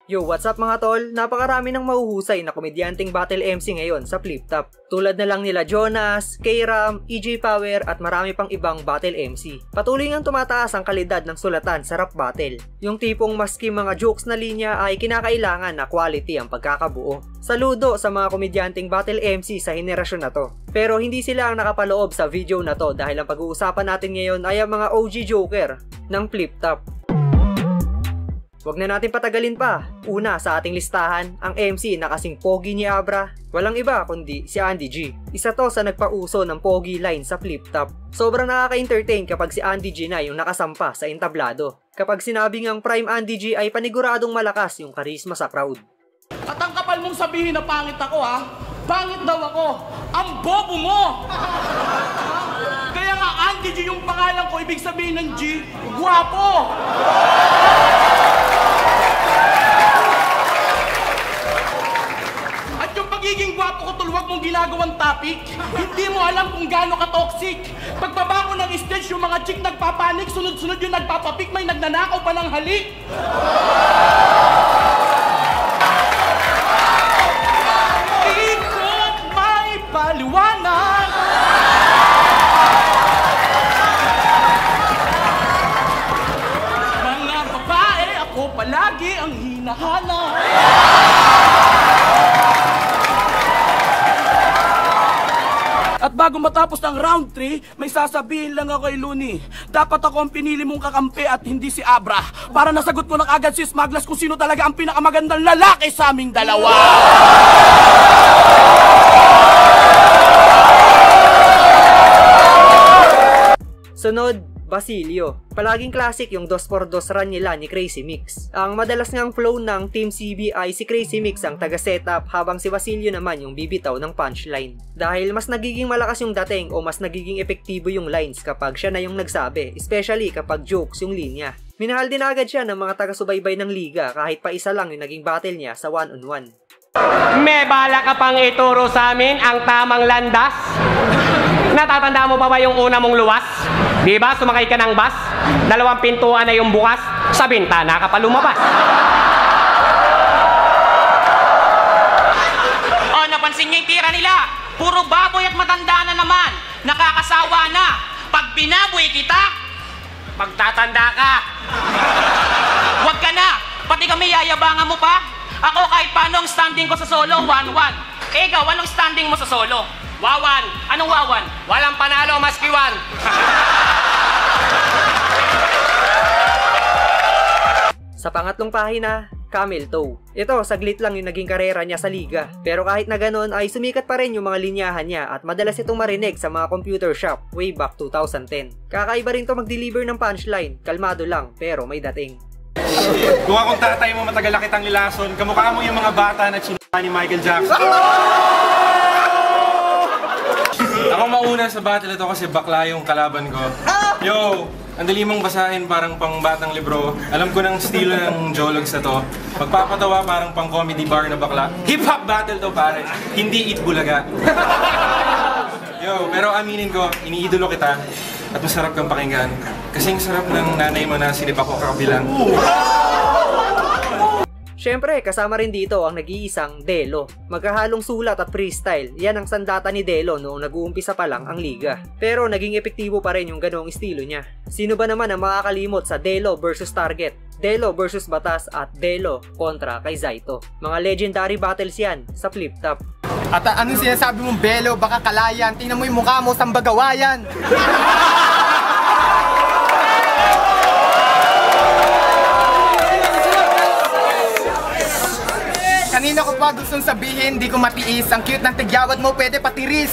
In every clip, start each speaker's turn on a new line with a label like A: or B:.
A: Yo, what's up mga tol? Napakarami ng mahuhusay na komedyanteng battle MC ngayon sa Flip Top. Tulad na lang nila Jonas, K-Ram, EJ Power at marami pang ibang battle MC. Patuloy ngang tumataas ang kalidad ng sulatan sa rap battle. Yung tipong maski mga jokes na linya ay kinakailangan na quality ang pagkakabuo. Saludo sa mga komedyanteng battle MC sa henerasyon na to. Pero hindi sila ang nakapaloob sa video na to dahil ang pag-uusapan natin ngayon ay ang mga OG joker ng Flip Top. Huwag na natin patagalin pa. Una sa ating listahan, ang MC na kasing pogi ni Abra. Walang iba kundi si Andy G. Isa to sa nagpauso ng pogi line sa Flip Top. Sobrang nakaka-entertain kapag si Andy G na yung nakasampa sa entablado. Kapag sinabing ang prime Andy G ay paniguradong malakas yung karisma sa crowd.
B: At ang kapal mong sabihin na pangit ako ha? Pangit daw ako. Ang bobo mo! Kaya nga Andy G yung pangalan ko, ibig sabihin ng G, guwapo! At yung pagiging guwapo ko tol, wag mong ginagawang topic. Hindi mo alam kung gaano ka-toxic. Pagbaba ko ng stage, yung mga chick nagpapanik, sunod-sunod yung nagpapapik, may nagnanakaw pa ng halik. Ikot may paliwanag. Mga babae, ako palagi ang hinahanap. At bago matapos ang round 3, may sasabihin lang ako kay Looney. Dapat ako ang pinili mong kakampi at hindi si Abra. Para nasagot ko na agad si Smaglas kung sino talaga ang pinakamagandang lalaki sa aming dalawa.
A: Sunod, Basilio. Palaging classic yung 2x2 run nila ni Crazy Mix. Ang madalas ngang flow ng Team CB ay si Crazy Mix ang taga-setup habang si Basilio naman yung bibitaw ng punchline. Dahil mas nagiging malakas yung dating o mas nagiging epektibo yung lines kapag siya na yung nagsabi, especially kapag jokes yung linya. Minahal din agad siya ng mga taga-subaybay ng liga kahit pa isa lang yung naging battle niya sa one-on-one.
C: May bala ka pang ituro sa amin ang tamang landas? Natatanda mo pa ba yung una mong luwas? Diba sumakay ka ng bus? 2 pintuan na yung bukas, sa bintana ka pa lumabas.
D: Oh, napansin niyo yung tira nila? Puro baboy at matanda na naman. Nakakasawa na. Pag binaboy kita, magtatanda ka. Huwag ka na. Pati kami yayabangan mo pa. Ako kahit paano ang standing ko sa solo, 1-1. Eh, ikaw, anong standing mo sa solo?
C: Wawan.
D: Anong wawan?
C: Walang panalo, maski 1.
A: Sa pangatlong pahina, Camel Toe. Ito, saglit lang yung naging karera niya sa liga. Pero kahit na ganon ay sumikat pa rin yung mga linyahan niya at madalas itong marinig sa mga computer shop way back 2010. Kakaiba rin to mag-deliver ng punchline. Kalmado lang, pero may dating.
E: Kung akong tatay mo matagal na kitang nilason, kamukha mo yung mga bata na chinuha ni Michael Jackson. Ako mauna sa battle ito kasi bakla yung kalaban ko. Yo! Ang dali mong basahin parang pang batang libro. Alam ko ng estilo ng jologs na to. Magpapatawa parang pang comedy bar na bakla. Hip-hop battle to pare, hindi eat bulaga. Yo, pero aminin ko, iniidolo kita. At masarap kang pakinggan. Kasing sarap ng nanay mo na sinip ako kakabilang.
A: Syempre, kasama rin dito ang nag-iisang Delo. Magkahalong sulat at freestyle, yan ang sandata ni Delo noong nag-uumpisa pa lang ang liga. Pero naging epektibo pa rin yung ganong estilo niya. Sino ba naman ang makakalimot sa Delo versus Target, Delo versus Batas at Delo kontra kay Zaito? Mga legendary battles yan sa Flip Top.
F: At anong sinasabi mong Belo, baka kalayan? Tingnan mo yung mukha mo, sambagawayan! Kanina ko pa gustong sabihin, di ko matiis. Ang cute ng tigyawad mo, pwede patiris.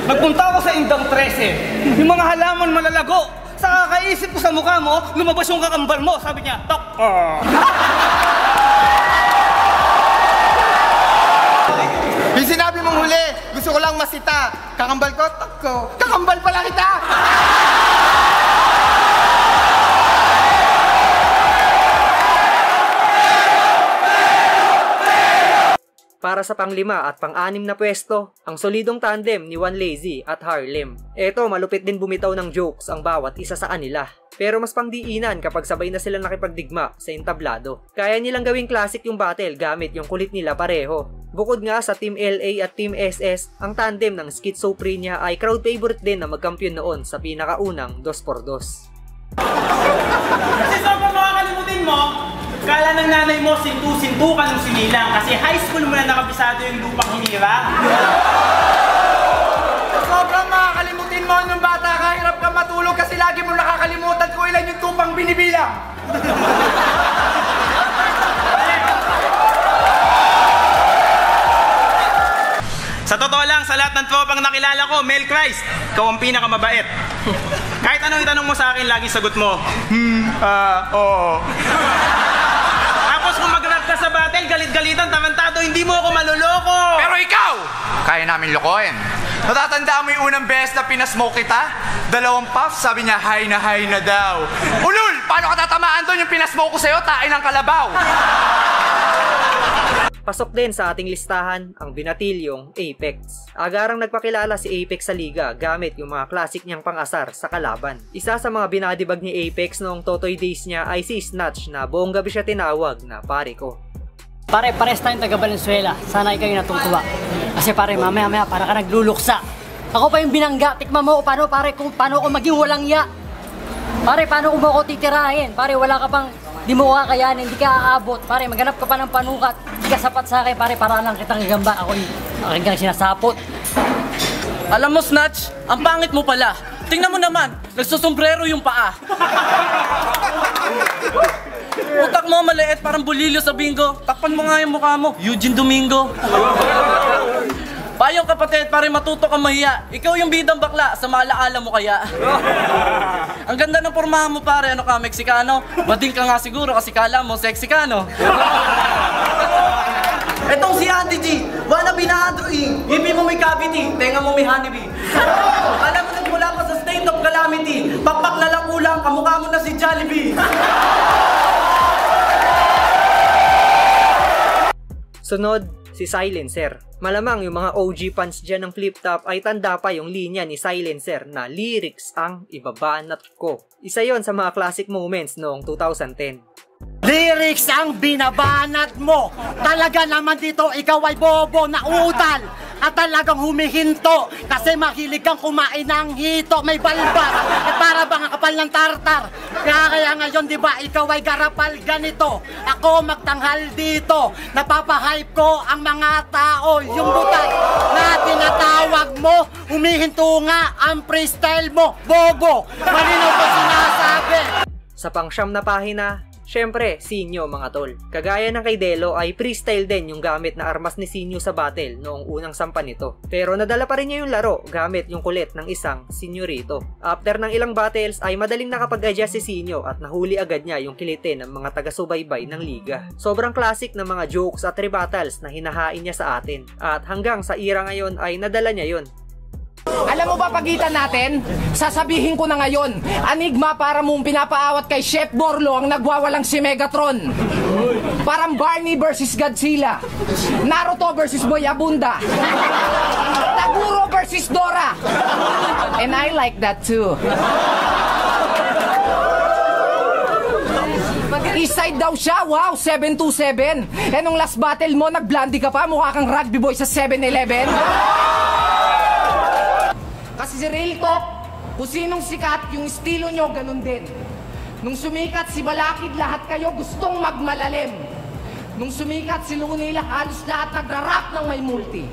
B: Nagpunta ako sa Indang 13. Yung mga halaman malalago. Sa kakaisip ko sa mukha mo, lumabas yung kakambal mo. Sabi niya, Tok!
F: Yung sinabi mong huli, gusto ko lang masita. Kakambal ko, tok ko. Kakambal pala kita!
A: Para sa pang-5 at pang-6 na pwesto, ang solidong tandem ni One Lazy at Harlem. Eto, malupit din bumitaw ng jokes ang bawat isa sa kanila. Pero mas pangdiinan kapag sabay na silang nakipagdigma sa entablado. Kaya nilang gawing classic yung battle gamit yung kulit nila pareho. Bukod nga sa Team LA at Team SS, ang tandem ng Schizophrenia ay crowd favorite din na magkampiyon noon sa pinakaunang 2x2.
G: Kasi sobrang makakalimutin mo, kala ng nanay mo sintu-sintu ka nung sinilang kasi high school mo na nakabisado yung lupang hinira.
F: Sobrang makakalimutin mo nung bata ka, hirap ka matulog kasi lagi mo nakakalimutan kung ilan yung tupang binibilang.
G: Sa totoo lang, sa lahat ng tropang nakilala ko, Mel Christ, ikaw ang pinakamabait. Kahit anong itanong mo sa akin, lagi sagot mo, oo. Tapos kung mag-rap ka sa battle, galit-galitan, tarantado, hindi mo ako maluloko.
F: Pero ikaw, kaya namin lokohin. Natatandaan mo yung unang beses na pinasmoke kita? 2 puffs, sabi niya, high na daw. Ulul! Paano ka tatamaan doon yung pinasmoke ko sa'yo? Tain ng kalabaw!
A: Pasok din sa ating listahan ang binatilyong Apex. Agarang nagpakilala si Apex sa liga gamit yung mga classic niyang pang-asar sa kalaban. Isa sa mga binadibag ni Apex noong Totoy days niya ay si Snatch na buong gabi siya tinawag na pare ko.
H: Pare, pares tayong taga Valenzuela. Sana'y kayo natutuwa. Kasi pare, mamaya para ka nagluluksa. Ako pa yung binangga. Tikman mo paano pare, kung paano ako maging walang ya. Pare, paano mo ako titirahin? Pare, wala ka pang, di mo kakayanin, hindi ka aabot. Pare, maghanap ka pa ng panukat. Hindi ka sapat sa akin, pare, para lang kitang gagamba. Ako yung aking sinasapot.
B: Alam mo, Snatch, ang pangit mo pala. Tingnan mo naman, nagsusombrero yung paa. Utak mo maliit, parang bulilyo sa bingo. Takpan mo nga yung mukha mo, Eugene Domingo. Payong kapatid, pare matuto kang mahiya. Ikaw yung bidang bakla, sa maalaala mo kaya. Ang ganda ng pormahan mo pare, ano ka, Meksikano? Bading ka nga siguro kasi kala mo sexy ka, no? Etong si Andy G, wannabe na Andrew E. Hipi mo may cavity, tenga mo may honeybee. Alam mo nagmula ka sa state of calamity. Pakpak na lang ulang, kamukha mo na si Jollibee.
A: Sunod, si Silencer. Malamang yung mga OG fans dyan ng Flip Top ay tanda pa yung linya ni Silencer na lyrics ang ibabanat ko. Isa yon sa mga classic moments noong 2010.
H: Lyrics ang binabanat mo. Talaga naman dito ikaw ay bobo na udal at talagang humihinto kasi mahilig kang kumain ng hito. May balbas at para bang kapal ng tartar. Kaya ngayon di ba ikaw ay garapal ganito. Ako magtanghal dito. Napapahype ko ang mga tao. Yung butas na tinatawag mo, humihinto nga ang freestyle mo. Bobo, malinaw pa sinasabi.
A: Sa pang-siyam na pahina, syempre, Sinyo mga tol. Kagaya ng kay Delo ay freestyle din yung gamit na armas ni Sinyo sa battle noong unang sampa nito. Pero nadala pa rin niya yung laro gamit yung kulit ng isang Sinyorito. After ng ilang battles ay madaling nakapag-adjust si Sinyo at nahuli agad niya yung kilitin ng mga taga-subaybay ng liga. Sobrang classic na mga jokes at rebuttals na hinahain niya sa atin. At hanggang sa era ngayon ay nadala niya yon.
I: Alam mo ba pagitan natin? Sasabihin ko na ngayon, Enigma para mong pinapaawat kay Chef Borlo ang nagwawalang si Megatron. Parang Barney versus Godzilla. Naruto versus Boy Abunda. Taguro versus Dora. And I like that too. Eastside daw siya, wow, 727. Eh nung last battle mo, nag-blondie ka pa, mukha kang rugby boy sa 7-Eleven. Kasi si Real Talk, kung sinong sikat, yung estilo nyo, ganun din. Nung sumikat si Balakid, lahat kayo gustong magmalalim. Nung sumikat si Lunila, halos lahat nagra-rap ng may multi.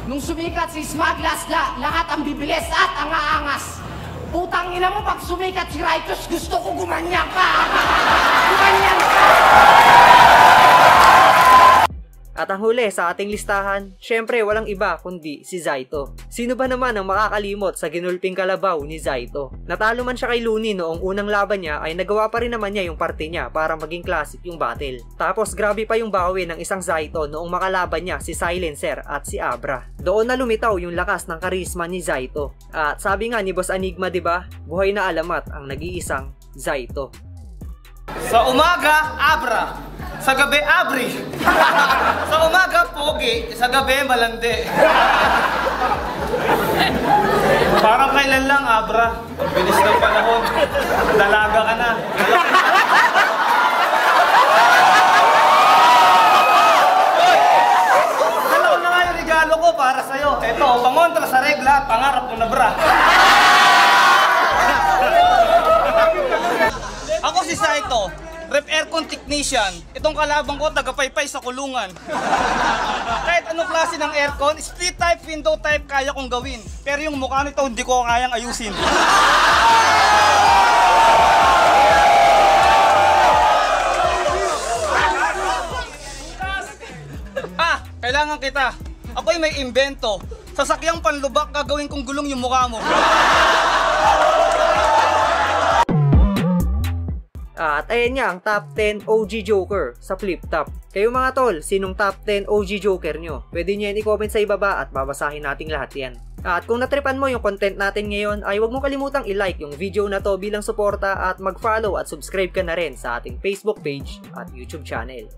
I: Nung sumikat si Smaglas, lahat ang bibilis at ang aangas. Putang ina mo, pag sumikat si Righteous, gusto ko gumanyan ka. Gumanyan ka!
A: At ang huli sa ating listahan, syempre walang iba kundi si Zaito. Sino ba naman ang makakalimot sa ginulping kalabaw ni Zaito? Natalo man siya kay Looney noong unang laban niya ay nagawa pa rin naman niya yung parte niya para maging classic yung battle. Tapos grabe pa yung bawi ng isang Zaito noong makalaban niya si Silencer at si Abra. Doon na lumitaw yung lakas ng karisma ni Zaito. At sabi nga ni Boss Enigma, diba, buhay na alamat ang nag-iisang Zaito.
G: Sa umaga, Abra.
J: sa gabi abri. Sa umaga pogi, sa gabi malandi. Parang kailan lang, Abra. Ang bilis ng panahon. Dalaga ka na. Dalaw na nga yung regalo ko para sa'yo. Ito, pangontra sa regla, pangarap mo na bra. Ako si Saito, rep aircon technician. Itong kalabang ko, taga-paypay sa kulungan. Kahit anong klase ng aircon, split type, window type, kaya kong gawin. Pero yung mukha nito, hindi ko kayang ayusin. Kailangan kita. Ako'y may imbento. Sasakyang panlubak, gagawin kong gulong yung mukha mo.
A: At ayan nga ang top 10 OG Joker sa Flip Top. Kayo mga tol, sinong top 10 OG Joker nyo? Pwede nyo yan i-comment sa ibaba at babasahin nating lahat yan. At kung natripan mo yung content natin ngayon ay huwag mo kalimutang i-like yung video na to bilang suporta at mag-follow at subscribe ka na rin sa ating Facebook page at YouTube channel.